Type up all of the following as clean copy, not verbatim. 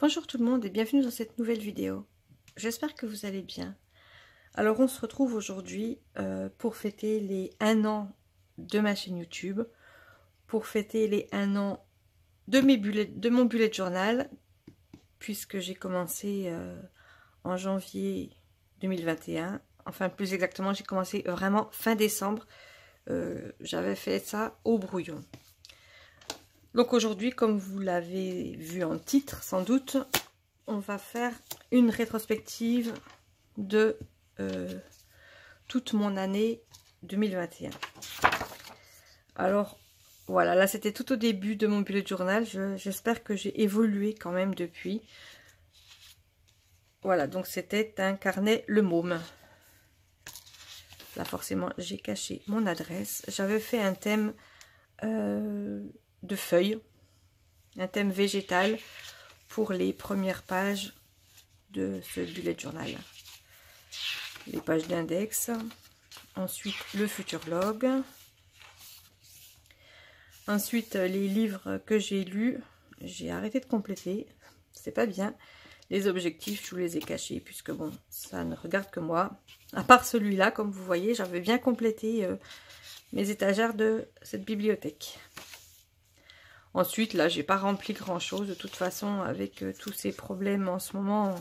Bonjour tout le monde et bienvenue dans cette nouvelle vidéo. J'espère que vous allez bien. Alors on se retrouve aujourd'hui pour fêter les 1 an de ma chaîne YouTube, pour fêter les 1 an de mon bullet journal, puisque j'ai commencé en janvier 2021. Enfin plus exactement j'ai commencé vraiment fin décembre. J'avais fait ça au brouillon. Donc aujourd'hui, comme vous l'avez vu en titre sans doute, on va faire une rétrospective de toute mon année 2021. Alors voilà, là c'était tout au début de mon bullet journal. J'espère que j'ai évolué quand même depuis. Voilà, donc c'était un carnet Le Môme. Là forcément j'ai caché mon adresse. J'avais fait un thème de feuilles, un thème végétal pour les premières pages de ce bullet journal. Les pages d'index, ensuite le futurologue, ensuite les livres que j'ai lus. J'ai arrêté de compléter, c'est pas bien. Les objectifs, je vous les ai cachés puisque bon, ça ne regarde que moi. À part celui-là, comme vous voyez, j'avais bien complété mes étagères de cette bibliothèque. Ensuite, là, j'ai pas rempli grand-chose. De toute façon, avec tous ces problèmes en ce moment,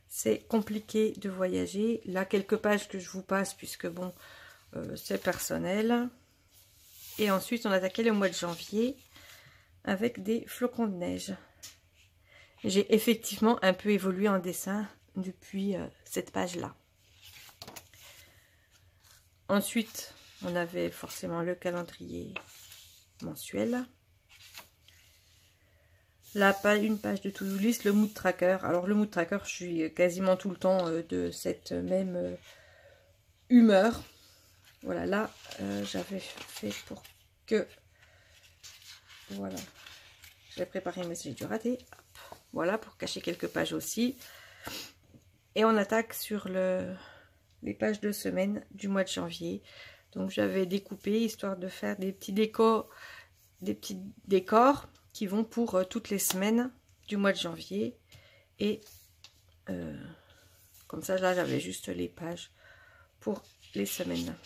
c'est compliqué de voyager. Là, quelques pages que je vous passe, puisque bon, c'est personnel. Et ensuite, on attaquait le mois de janvier avec des flocons de neige. J'ai effectivement un peu évolué en dessin depuis cette page-là. Ensuite, on avait forcément le calendrier mensuel. Là, une page de to-do list, le mood tracker. Alors, le mood tracker, je suis quasiment tout le temps de cette même humeur. Voilà, là, j'avais fait pour que... Voilà. J'ai préparé, mais j'ai dû rater. Voilà, pour cacher quelques pages aussi. Et on attaque sur les pages de semaine du mois de janvier. Donc, j'avais découpé, histoire de faire des petits décors qui vont pour toutes les semaines du mois de janvier. Et comme ça, là, j'avais juste les pages pour les semaines.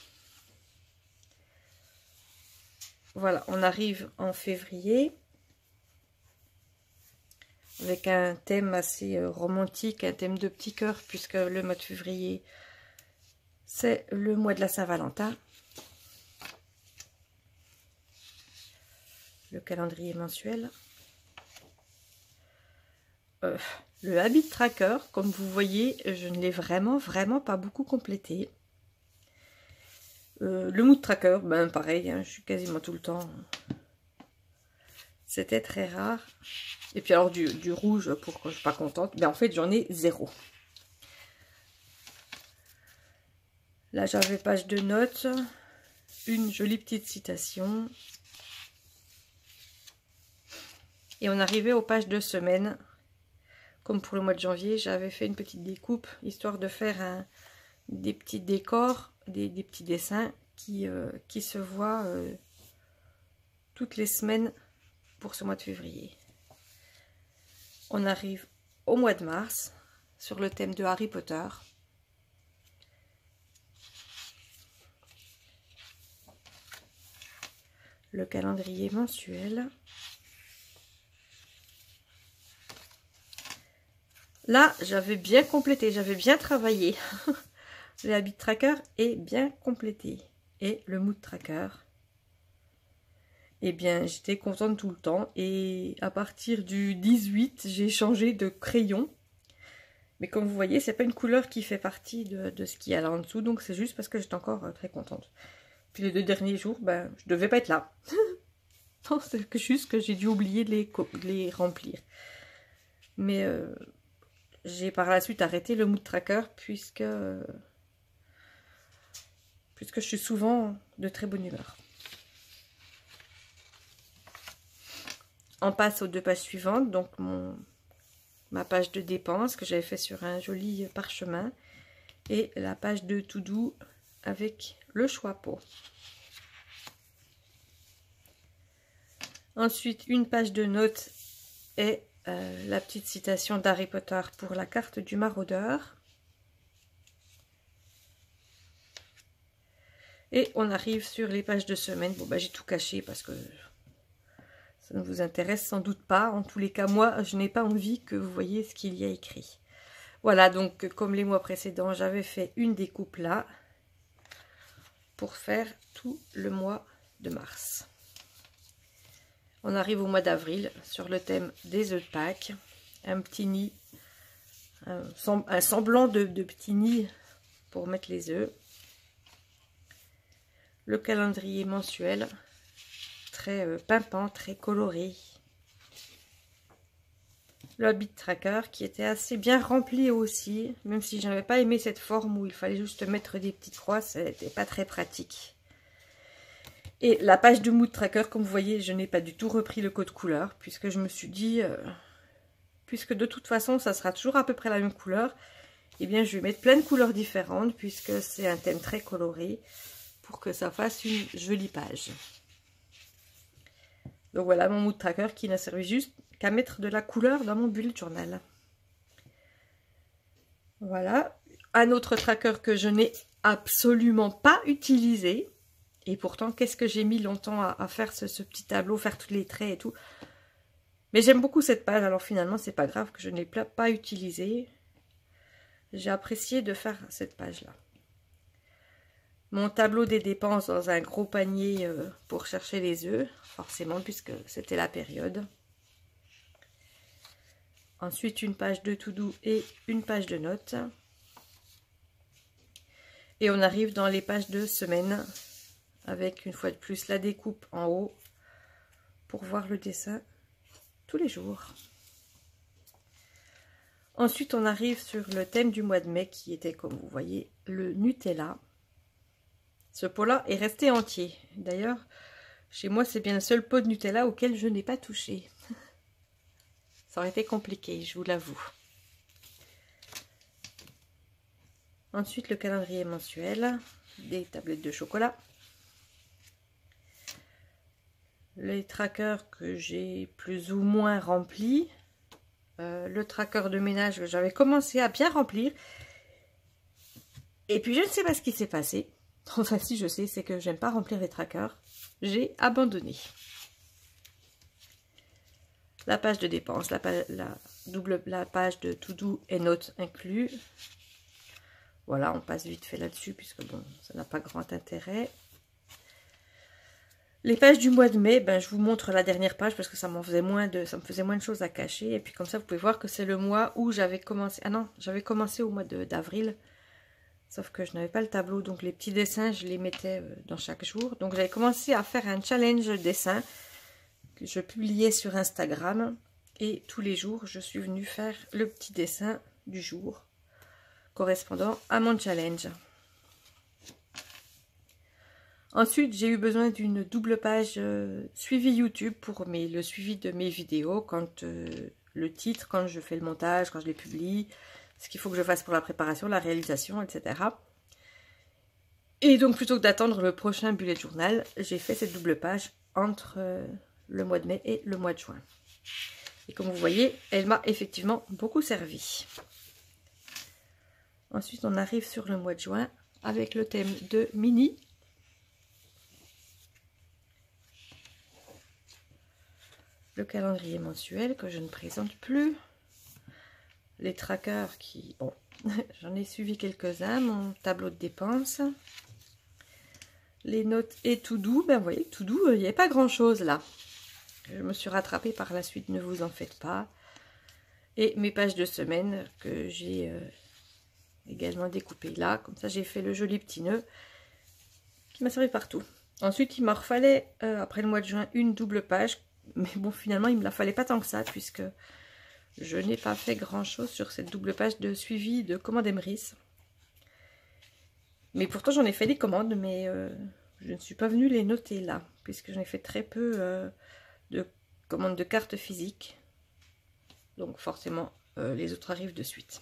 Voilà, on arrive en février avec un thème assez romantique, un thème de petit cœur, puisque le mois de février, c'est le mois de la Saint-Valentin. Le calendrier mensuel. Le habit tracker, comme vous voyez, je ne l'ai vraiment pas beaucoup complété. Le mood tracker, ben pareil, hein, je suis quasiment tout le temps. C'était très rare. Et puis alors du rouge, pourquoi je suis pas contente, mais en fait j'en ai 0. Là j'avais page de notes, une jolie petite citation. Et on arrivait aux pages de semaine. Comme pour le mois de janvier, j'avais fait une petite découpe, histoire de faire des petits décors, des petits dessins qui se voient toutes les semaines pour ce mois de février. On arrive au mois de mars, sur le thème de Harry Potter. Le calendrier mensuel. Là, j'avais bien complété, j'avais bien travaillé. Le habit tracker est bien complété. Et le mood tracker. Eh bien, j'étais contente tout le temps. Et à partir du 18, j'ai changé de crayon. Mais comme vous voyez, c'est pas une couleur qui fait partie de ce qu'il y a là en dessous. Donc c'est juste parce que j'étais encore très contente. Puis les 2 derniers jours, ben, je devais pas être là. Non, c'est juste que j'ai dû oublier de les remplir. Mais... j'ai par la suite arrêté le mood tracker puisque je suis souvent de très bonne humeur. On passe aux 2 pages suivantes, donc ma page de dépenses que j'avais fait sur un joli parchemin et la page de to do avec le choix pot. Ensuite, une page de notes et la petite citation d'Harry Potter pour la carte du maraudeur. Et on arrive sur les pages de semaine. Bon, bah, j'ai tout caché parce que ça ne vous intéresse sans doute pas. En tous les cas, moi, je n'ai pas envie que vous voyez ce qu'il y a écrit. Voilà, donc comme les mois précédents, j'avais fait une découpe là pour faire tout le mois de mars. On arrive au mois d'avril sur le thème des œufs de Pâques. Un petit nid, un semblant de petit nid pour mettre les œufs. Le calendrier mensuel, très pimpant, très coloré. Le habit tracker qui était assez bien rempli aussi, même si je n'avais pas aimé cette forme où il fallait juste mettre des petites croix, c'était pas très pratique. Et la page de mood tracker, comme vous voyez, je n'ai pas du tout repris le code couleur, puisque je me suis dit, puisque de toute façon ça sera toujours à peu près la même couleur, eh bien je vais mettre plein de couleurs différentes, puisque c'est un thème très coloré, pour que ça fasse une jolie page. Donc voilà mon mood tracker qui n'a servi juste qu'à mettre de la couleur dans mon bullet journal. Voilà, un autre tracker que je n'ai absolument pas utilisé. Et pourtant, qu'est-ce que j'ai mis longtemps à faire ce petit tableau, faire tous les traits et tout. Mais j'aime beaucoup cette page, alors finalement, c'est pas grave que je n'ai pas utilisé. J'ai apprécié de faire cette page-là. Mon tableau des dépenses dans un gros panier pour chercher les œufs, forcément, puisque c'était la période. Ensuite, une page de to-do et une page de notes. Et on arrive dans les pages de semaine, avec une fois de plus la découpe en haut, pour voir le dessin tous les jours. Ensuite, on arrive sur le thème du mois de mai, qui était, comme vous voyez, le Nutella. Ce pot-là est resté entier. D'ailleurs, chez moi, c'est bien le seul pot de Nutella auquel je n'ai pas touché. Ça aurait été compliqué, je vous l'avoue. Ensuite, le calendrier mensuel, des tablettes de chocolat. Les trackers que j'ai plus ou moins remplis. Le tracker de ménage que j'avais commencé à bien remplir. Et puis, je ne sais pas ce qui s'est passé. Enfin, si je sais, c'est que j'aime pas remplir les trackers. J'ai abandonné. La page de dépenses, la page de to-do et notes inclus. Voilà, on passe vite fait là-dessus puisque bon, ça n'a pas grand intérêt. Les pages du mois de mai, ben, je vous montre la dernière page parce que ça me faisait moins de choses à cacher. Et puis comme ça, vous pouvez voir que c'est le mois où j'avais commencé. Ah non, j'avais commencé au mois d'avril. Sauf que je n'avais pas le tableau, donc les petits dessins, je les mettais dans chaque jour. Donc j'avais commencé à faire un challenge dessin que je publiais sur Instagram. Et tous les jours, je suis venue faire le petit dessin du jour correspondant à mon challenge. Ensuite, j'ai eu besoin d'une double page suivi YouTube pour le suivi de mes vidéos, quand le titre, quand je fais le montage, quand je les publie, ce qu'il faut que je fasse pour la préparation, la réalisation, etc. Et donc, plutôt que d'attendre le prochain bullet journal, j'ai fait cette double page entre le mois de mai et le mois de juin. Et comme vous voyez, elle m'a effectivement beaucoup servi. Ensuite, on arrive sur le mois de juin avec le thème de Mini. Le calendrier mensuel que je ne présente plus. Les trackers qui... Bon, j'en ai suivi quelques-uns. Mon tableau de dépenses. Les notes et tout doux. Ben, vous voyez, tout doux, il n'y avait pas grand-chose là. Je me suis rattrapée par la suite, ne vous en faites pas. Et mes pages de semaine que j'ai également découpées là. Comme ça, j'ai fait le joli petit nœud qui m'a servi partout. Ensuite, il m'en refallait, après le mois de juin, une double page. Mais bon, finalement, il ne me la fallait pas tant que ça, puisque je n'ai pas fait grand-chose sur cette double page de suivi de commandes Emrys. Mais pourtant, j'en ai fait des commandes, mais je ne suis pas venue les noter là, puisque j'en ai fait très peu de commandes de cartes physiques. Donc forcément, les autres arrivent de suite.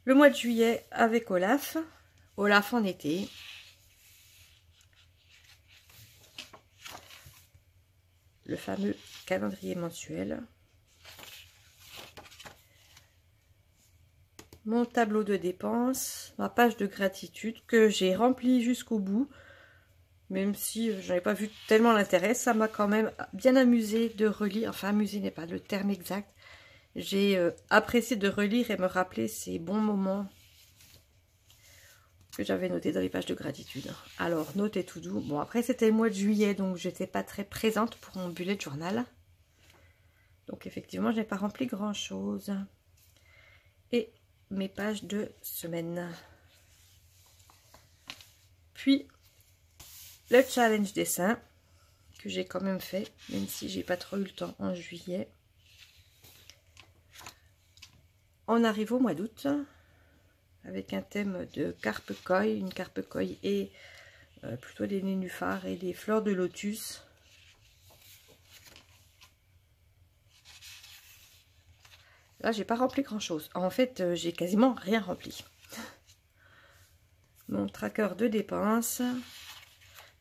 Le mois de juillet avec Olaf. Olaf en été. le fameux calendrier mensuel. Mon tableau de dépenses, ma page de gratitude que j'ai remplie jusqu'au bout. Même si je n'avais pas vu tellement l'intérêt, ça m'a quand même bien amusé de relire. Enfin, amusé n'est pas le terme exact. J'ai apprécié de relire et me rappeler ces bons moments que j'avais notés dans les pages de gratitude. Alors, notez tout doux. Bon, après, c'était le mois de juillet, donc je n'étais pas très présente pour mon bullet journal. Donc, effectivement, je n'ai pas rempli grand-chose. Et mes pages de semaine. Puis, le challenge dessin que j'ai quand même fait, même si j'ai pas trop eu le temps en juillet. On arrive au mois d'août avec un thème de carpe koi, une carpe koi et plutôt des nénuphars et des fleurs de lotus. Là, j'ai pas rempli grand chose. En fait, j'ai quasiment rien rempli. Mon tracker de dépenses.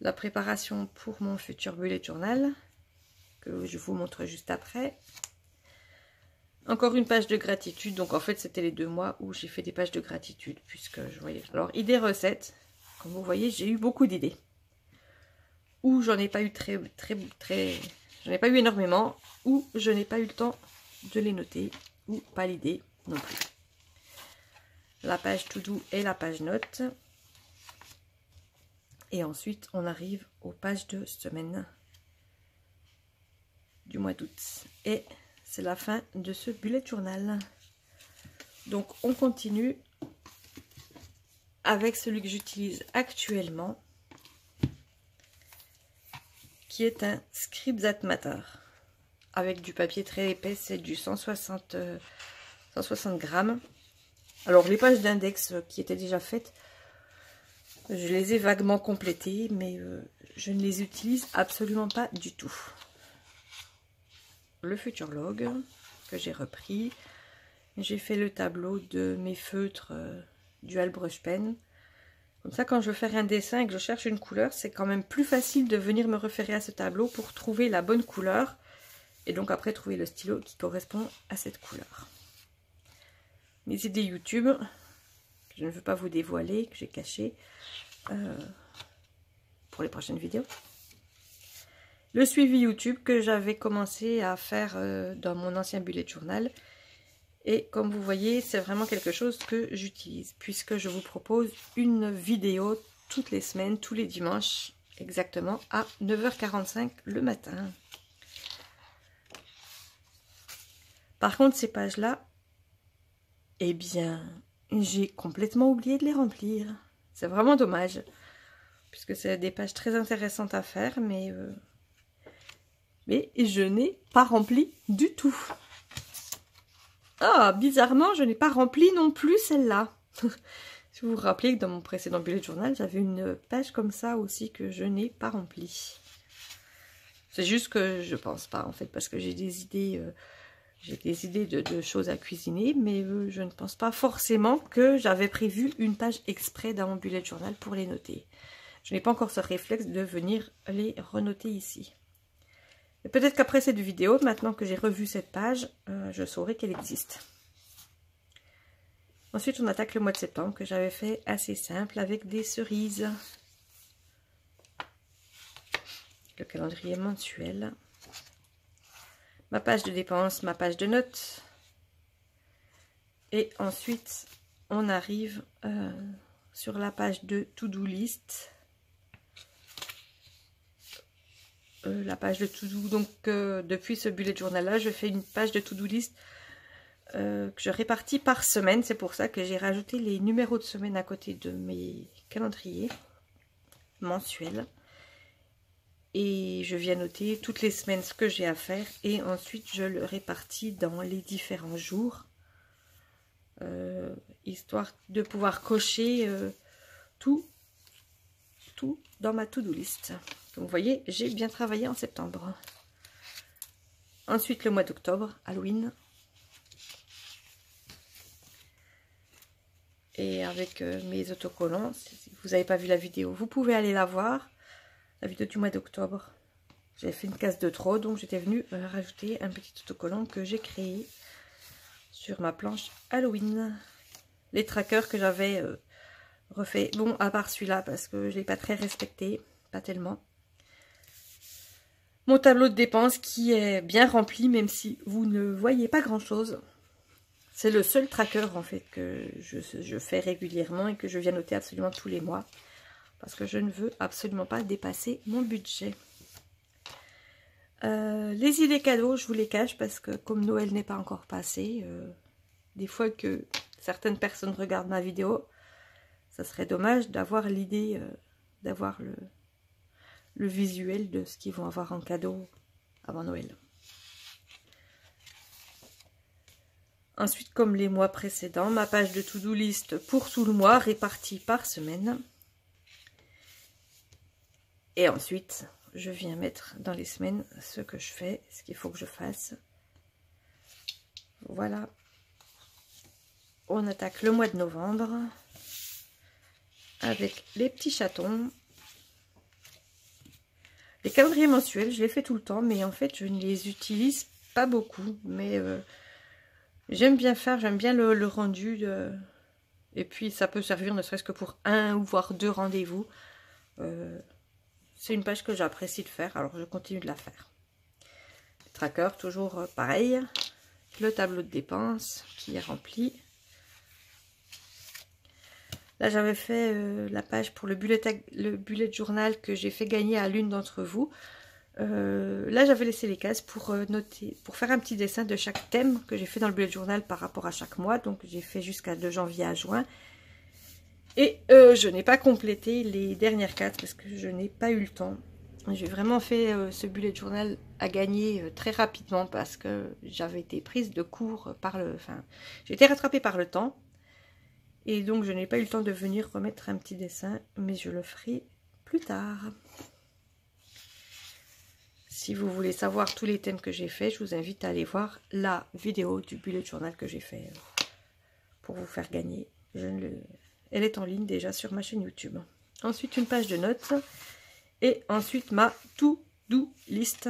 La préparation pour mon futur bullet journal, que je vous montre juste après. Encore une page de gratitude, donc en fait c'était les 2 mois où j'ai fait des pages de gratitude, puisque je voyais. Alors, idées recettes, comme vous voyez, j'ai eu beaucoup d'idées. Ou j'en ai pas eu j'en ai pas eu énormément, ou je n'ai pas eu le temps de les noter, ou pas l'idée non plus. La page to do et la page notes. Et ensuite, on arrive aux pages de semaine du mois d'août. Et c'est la fin de ce bullet journal. Donc, on continue avec celui que j'utilise actuellement, qui est un Scribs That Matter, avec du papier très épais, c'est du 160 grammes. Alors, les pages d'index qui étaient déjà faites, je les ai vaguement complétées, mais je ne les utilise absolument pas du tout. Le Future Log que j'ai repris. J'ai fait le tableau de mes feutres Dual Brush Pen. Comme ça, quand je veux faire un dessin et que je cherche une couleur, c'est quand même plus facile de venir me référer à ce tableau pour trouver la bonne couleur. Et donc après, trouver le stylo qui correspond à cette couleur. Mes idées YouTube, que je ne veux pas vous dévoiler, que j'ai cachées pour les prochaines vidéos. Le suivi YouTube que j'avais commencé à faire dans mon ancien bullet journal. Et comme vous voyez, c'est vraiment quelque chose que j'utilise, puisque je vous propose une vidéo toutes les semaines, tous les dimanches, exactement à 9h45 le matin. Par contre, ces pages-là, eh bien, j'ai complètement oublié de les remplir. C'est vraiment dommage, puisque c'est des pages très intéressantes à faire, mais je n'ai pas rempli du tout. Ah, bizarrement, je n'ai pas rempli non plus celle-là. Si vous vous rappelez que dans mon précédent bullet journal, j'avais une page comme ça aussi que je n'ai pas remplie. C'est juste que je pense pas, en fait, parce que j'ai des idées, de choses à cuisiner, mais je ne pense pas forcément que j'avais prévu une page exprès dans mon bullet journal pour les noter. Je n'ai pas encore ce réflexe de venir les renoter ici. Peut-être qu'après cette vidéo, maintenant que j'ai revu cette page, je saurai qu'elle existe. Ensuite, on attaque le mois de septembre, que j'avais fait assez simple avec des cerises. Le calendrier mensuel. Ma page de dépenses, ma page de notes. Et ensuite, on arrive sur la page de to-do list. La page de to-do, donc depuis ce bullet journal là, je fais une page de to-do list que je répartis par semaine. C'est pour ça que j'ai rajouté les numéros de semaine à côté de mes calendriers mensuels. Et je viens noter toutes les semaines ce que j'ai à faire. Et ensuite, je le répartis dans les différents jours. Histoire de pouvoir cocher tout dans ma to-do list. Comme vous voyez, j'ai bien travaillé en septembre. Ensuite, le mois d'octobre, Halloween. Et avec mes autocollants, si vous n'avez pas vu la vidéo, vous pouvez aller la voir. La vidéo du mois d'octobre J'avais fait une case de trop, donc j'étais venue rajouter un petit autocollant que j'ai créé sur ma planche Halloween. Les trackers que j'avais refait, bon, à part celui-là, parce que je l'ai pas très respecté, pas tellement. Mon tableau de dépenses qui est bien rempli, même si vous ne voyez pas grand-chose. C'est le seul tracker en fait que je fais régulièrement et que je viens noter absolument tous les mois. Parce que je ne veux absolument pas dépasser mon budget. Les idées cadeaux, je vous les cache parce que comme Noël n'est pas encore passé, des fois que certaines personnes regardent ma vidéo, ça serait dommage d'avoir l'idée, d'avoir le visuel de ce qu'ils vont avoir en cadeau avant Noël. Ensuite, comme les mois précédents, ma page de to-do list pour tout le mois répartie par semaine. Et ensuite, je viens mettre dans les semaines ce que je fais, ce qu'il faut que je fasse. Voilà. On attaque le mois de novembre avec les petits chatons. Les calendriers mensuels, je les fais tout le temps, mais en fait, je ne les utilise pas beaucoup. Mais j'aime bien faire, j'aime bien le rendu. Et puis, ça peut servir ne serait-ce que pour 1 ou voire 2 rendez-vous. C'est une page que j'apprécie de faire, alors je continue de la faire. Le tracker, toujours pareil. Le tableau de dépenses qui est rempli. Là, j'avais fait la page pour le bullet journal que j'ai fait gagner à l'une d'entre vous. Là, j'avais laissé les cases pour noter, pour faire un petit dessin de chaque thème que j'ai fait dans le bullet journal par rapport à chaque mois. Donc, j'ai fait jusqu'à de janvier à juin. Et je n'ai pas complété les dernières 4 parce que je n'ai pas eu le temps. J'ai vraiment fait ce bullet journal à gagner très rapidement parce que j'avais été prise de court par le... Enfin, j'ai été rattrapée par le temps. Et donc, je n'ai pas eu le temps de venir remettre un petit dessin, mais je le ferai plus tard. Si vous voulez savoir tous les thèmes que j'ai fait, je vous invite à aller voir la vidéo du bullet journal que j'ai fait pour vous faire gagner. Elle est en ligne déjà sur ma chaîne YouTube. Ensuite, une page de notes. Et ensuite, ma to-do list.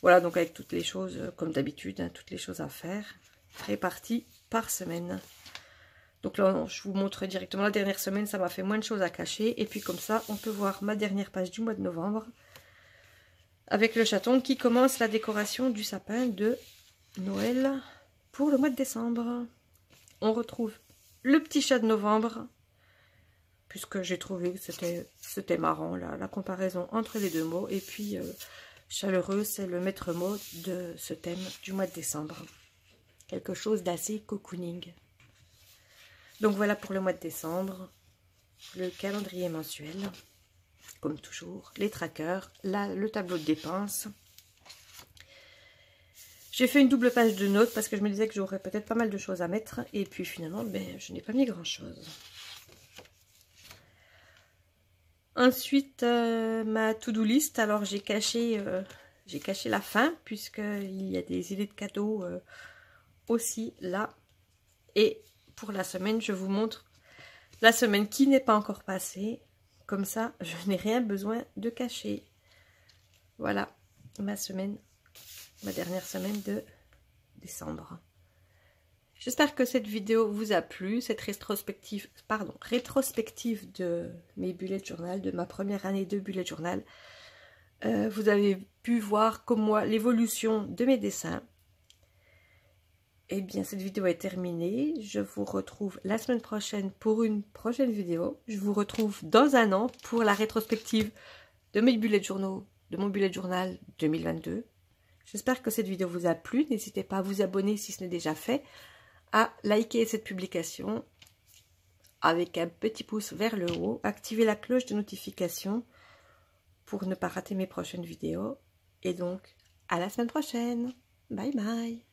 Voilà, donc avec toutes les choses, comme d'habitude, hein, toutes les choses à faire, réparties par semaine. Donc là, je vous montre directement la dernière semaine, ça m'a fait moins de choses à cacher. Et puis comme ça, on peut voir ma dernière page du mois de novembre. Avec le chaton qui commence la décoration du sapin de Noël pour le mois de décembre. On retrouve le petit chat de novembre. Puisque j'ai trouvé que c'était marrant, la comparaison entre les deux mots. Et puis, chaleureux, c'est le maître mot de ce thème du mois de décembre. Quelque chose d'assez cocooning. Donc voilà pour le mois de décembre, le calendrier mensuel, comme toujours, les trackers, le tableau de dépenses. J'ai fait une double page de notes parce que je me disais que j'aurais peut-être pas mal de choses à mettre. Et puis finalement, je n'ai pas mis grand-chose. Ensuite, ma to-do list. Alors j'ai caché la fin puisqu'il y a des idées de cadeaux aussi là. Et pour la semaine, je vous montre la semaine qui n'est pas encore passée. Comme ça, je n'ai rien besoin de cacher. Voilà ma dernière semaine de décembre. J'espère que cette vidéo vous a plu, cette rétrospective de mes bullet journal, de ma première année de bullet journal. Vous avez pu voir comme moi l'évolution de mes dessins. Eh bien, cette vidéo est terminée. Je vous retrouve la semaine prochaine pour une prochaine vidéo. Je vous retrouve dans un an pour la rétrospective de mes bullets journaux, de mon bullet journal 2022. J'espère que cette vidéo vous a plu. N'hésitez pas à vous abonner si ce n'est déjà fait, à liker cette publication avec un petit pouce vers le haut, activer la cloche de notification pour ne pas rater mes prochaines vidéos. Et donc, à la semaine prochaine. Bye bye.